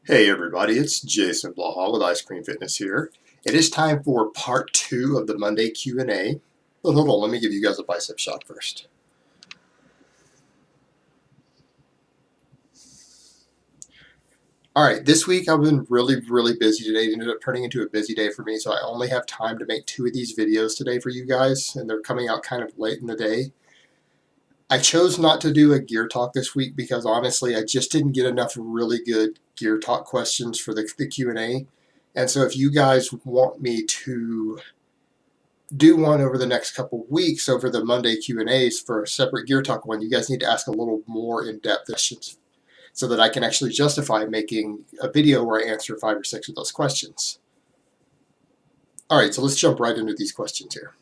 Hey everybody, it's Jason Blaha with Ice Cream Fitness here. It is time for part 2 of the Monday Q&A. But hold on, let me give you guys a bicep shot first. Alright, this week I've been really busy today. It ended up turning into a busy day for me, so I only have time to make 2 of these videos today for you guys, and they're coming out kind of late in the day. I chose not to do a gear talk this week because honestly I just didn't get enough really good gear talk questions for the Q&A. And so if you guys want me to do one over the next couple weeks over the Monday Q&As for a separate gear talk one, you guys need to ask a little more in-depth questions so that I can actually justify making a video where I answer 5 or 6 of those questions. Alright, so let's jump right into these questions here.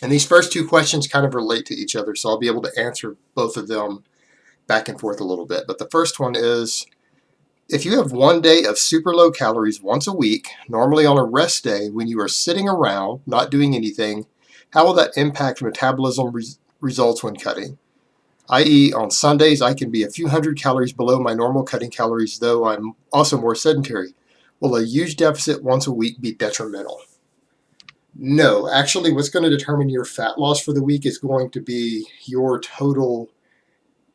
And these first 2 questions kind of relate to each other, so I'll be able to answer both of them back and forth a little bit. But the first one is, if you have one day of super low calories once a week, normally on a rest day when you are sitting around not doing anything, how will that impact metabolism results when cutting? I.e., on Sundays I can be a few hundred calories below my normal cutting calories, though I'm also more sedentary. Will a huge deficit once a week be detrimental? No, actually what's going to determine your fat loss for the week is going to be your total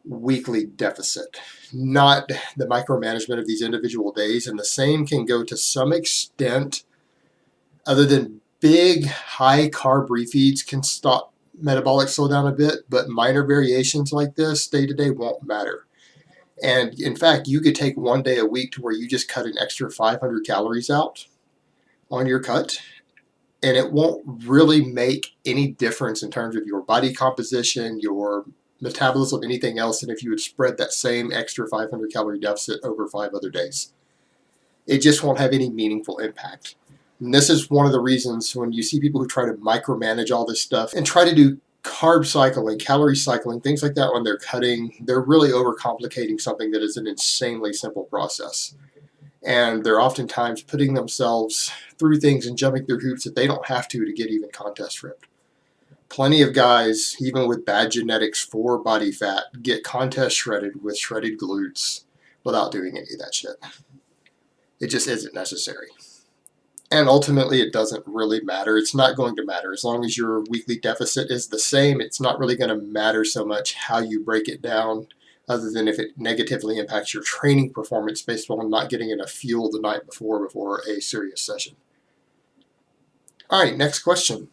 weekly deficit, not the micromanagement of these individual days. And the same can go to some extent, other than big high carb refeeds can stop metabolic slowdown a bit, but minor variations like this day to day won't matter. And in fact, you could take one day a week to where you just cut an extra 500 calories out on your cut, and it won't really make any difference in terms of your body composition, your metabolism, anything else, than if you would spread that same extra 500 calorie deficit over 5 other days. It just won't have any meaningful impact. And this is one of the reasons when you see people who try to micromanage all this stuff and try to do carb cycling, calorie cycling, things like that when they're cutting, they're really overcomplicating something that is an insanely simple process. And they're oftentimes putting themselves through things and jumping through hoops that they don't have to get even contest ripped. Plenty of guys, even with bad genetics for body fat, get contest shredded with shredded glutes without doing any of that shit. It just isn't necessary. And ultimately, it doesn't really matter. It's not going to matter. As long as your weekly deficit is the same, it's not really going to matter so much how you break it down, other than if it negatively impacts your training performance based on not getting enough fuel the night before a serious session. All right, next question.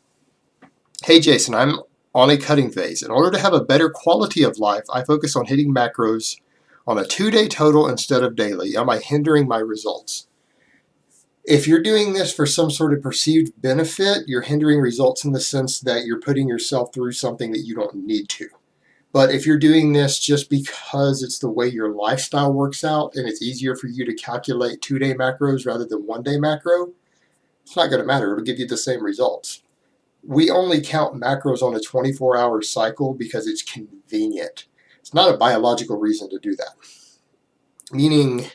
Hey Jason, I'm on a cutting phase. In order to have a better quality of life, I focus on hitting macros on a 2-day total instead of daily. Am I hindering my results? If you're doing this for some sort of perceived benefit, you're hindering results in the sense that you're putting yourself through something that you don't need to. But if you're doing this just because it's the way your lifestyle works out and it's easier for you to calculate 2-day macros rather than 1-day macro, it's not going to matter. It'll give you the same results. We only count macros on a 24-hour cycle because it's convenient. It's not a biological reason to do that. Meaning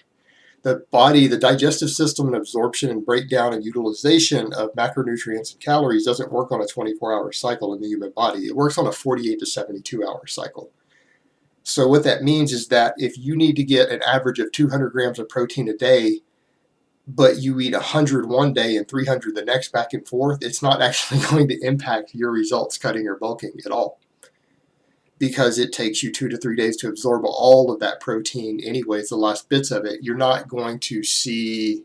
the body, the digestive system, and absorption and breakdown and utilization of macronutrients and calories doesn't work on a 24-hour cycle in the human body. It works on a 48 to 72-hour cycle. So what that means is that if you need to get an average of 200 grams of protein a day, but you eat 100 one day and 300 the next, back and forth, it's not actually going to impact your results cutting or bulking at all, because it takes you 2 to 3 days to absorb all of that protein anyways, the last bits of it. You're not going to see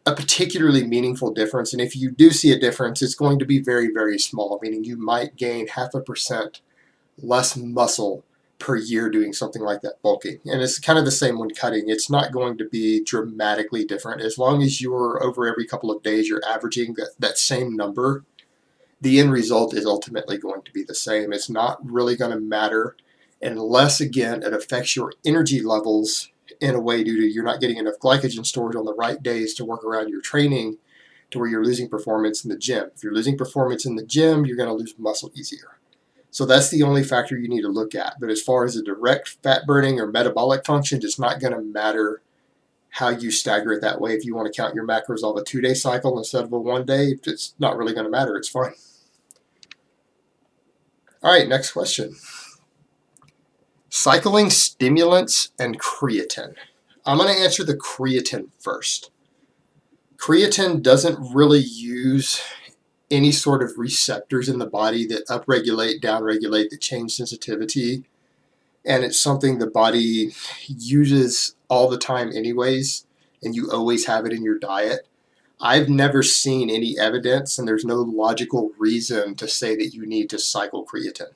a particularly meaningful difference, and if you do see a difference, it's going to be very small, meaning you might gain 0.5% less muscle per year doing something like that bulking. And it's kind of the same when cutting. It's not going to be dramatically different. As long as you're over every couple of days, you're averaging that same number, the end result is ultimately going to be the same. It's not really going to matter unless, again, it affects your energy levels in a way due to you're not getting enough glycogen storage on the right days to work around your training to where you're losing performance in the gym. If you're losing performance in the gym, you're going to lose muscle easier. So that's the only factor you need to look at. But as far as a direct fat burning or metabolic function, it's not going to matter how you stagger it that way. If you want to count your macros off a 2-day cycle instead of a 1-day, it's not really going to matter. It's fine. All right, next question. Cycling stimulants and creatine. I'm going to answer the creatine first. Creatine doesn't really use any sort of receptors in the body that upregulate, downregulate, that change sensitivity. And it's something the body uses all the time anyways, and you always have it in your diet. I've never seen any evidence, and there's no logical reason to say that you need to cycle creatine.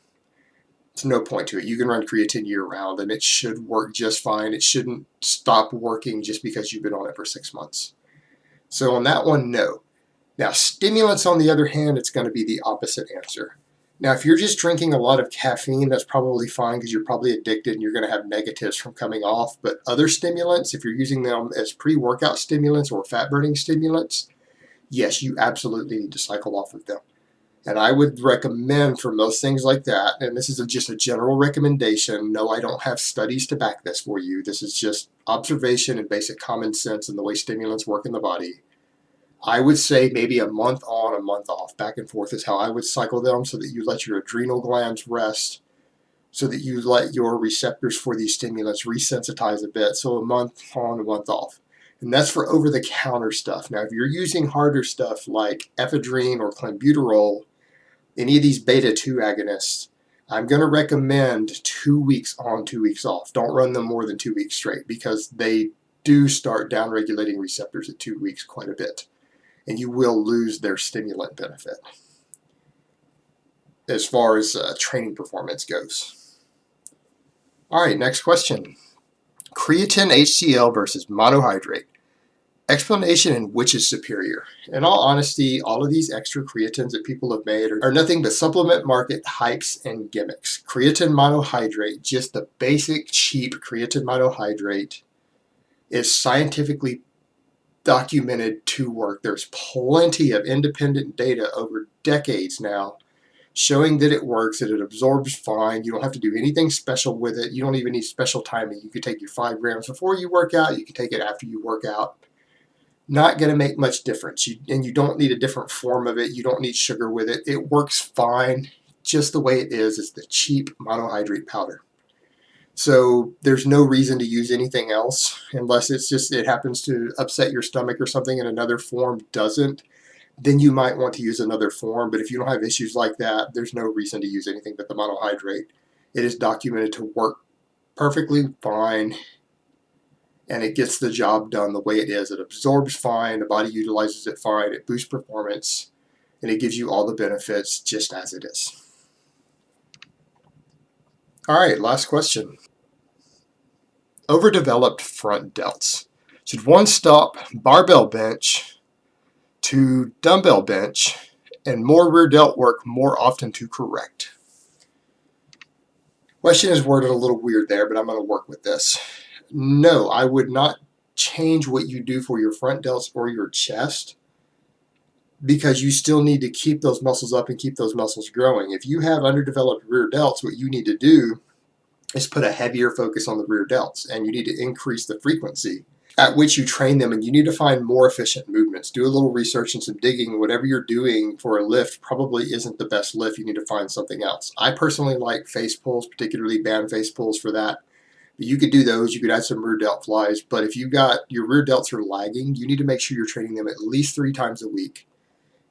There's no point to it. You can run creatine year round, and it should work just fine. It shouldn't stop working just because you've been on it for 6 months. So on that one, no. Now, stimulants, on the other hand, it's going to be the opposite answer. Now, if you're just drinking a lot of caffeine, that's probably fine because you're probably addicted and you're going to have negatives from coming off. But other stimulants, if you're using them as pre-workout stimulants or fat-burning stimulants, yes, you absolutely need to cycle off of them. And I would recommend for most things like that, and this is just a general recommendation. No, I don't have studies to back this for you. This is just observation and basic common sense in the way stimulants work in the body. I would say maybe a month on, a month off, back and forth is how I would cycle them, so that you let your adrenal glands rest, so that you let your receptors for these stimulants resensitize a bit. So a month on, a month off. And that's for over-the-counter stuff. Now, if you're using harder stuff like ephedrine or clenbuterol, any of these beta-2 agonists, I'm going to recommend 2 weeks on, 2 weeks off. Don't run them more than 2 weeks straight, because they do start downregulating receptors at 2 weeks quite a bit. And you will lose their stimulant benefit as far as training performance goes. All right, next question. Creatine HCl versus monohydrate. Explanation in which is superior. In all honesty, all of these extra creatines that people have made are nothing but supplement market hypes and gimmicks. Creatine monohydrate, just the basic cheap creatine monohydrate, is scientifically documented to work. There's plenty of independent data over decades now showing that it works, that it absorbs fine. You don't have to do anything special with it. You don't even need special timing. You could take your 5 grams before you work out. You can take it after you work out. Not going to make much difference. And you don't need a different form of it. You don't need sugar with it. It works fine just the way it is. It's the cheap monohydrate powder. So there's no reason to use anything else unless it happens to upset your stomach or something and another form doesn't. Then you might want to use another form. But if you don't have issues like that, there's no reason to use anything but the monohydrate. It is documented to work perfectly fine, and it gets the job done the way it is. It absorbs fine, the body utilizes it fine, it boosts performance, and it gives you all the benefits just as it is. All right, last question. Overdeveloped front delts. Should one stop barbell bench to dumbbell bench and more rear delt work more often to correct? Question is worded a little weird there, but I'm going to work with this. No, I would not change what you do for your front delts or your chest, because you still need to keep those muscles up and keep those muscles growing. If you have underdeveloped rear delts, what you need to do is put a heavier focus on the rear delts, and you need to increase the frequency at which you train them, and you need to find more efficient movements. Do a little research and some digging. Whatever you're doing for a lift probably isn't the best lift. You need to find something else. I personally like face pulls, particularly band face pulls for that. You could do those. You could add some rear delt flies. But if you got your rear delts are lagging, you need to make sure you're training them at least 3 times a week.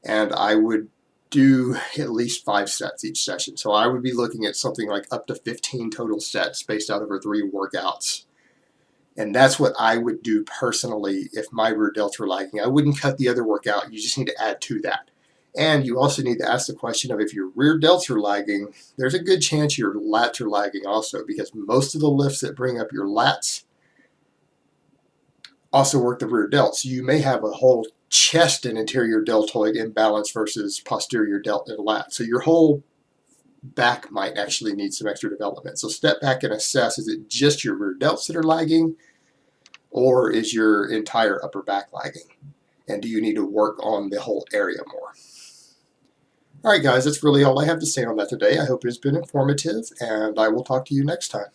And I would do at least 5 sets each session. So I would be looking at something like up to 15 total sets spaced out over 3 workouts. And that's what I would do personally if my rear delts were lagging. I wouldn't cut the other workout. You just need to add to that. And you also need to ask the question of, if your rear delts are lagging, there's a good chance your lats are lagging also, because most of the lifts that bring up your lats also work the rear delts. You may have a whole chest and anterior deltoid imbalance versus posterior delt and lat. So your whole back might actually need some extra development. So step back and assess, is it just your rear delts that are lagging, or is your entire upper back lagging? And do you need to work on the whole area more? All right, guys, that's really all I have to say on that today. I hope it has been informative, and I will talk to you next time.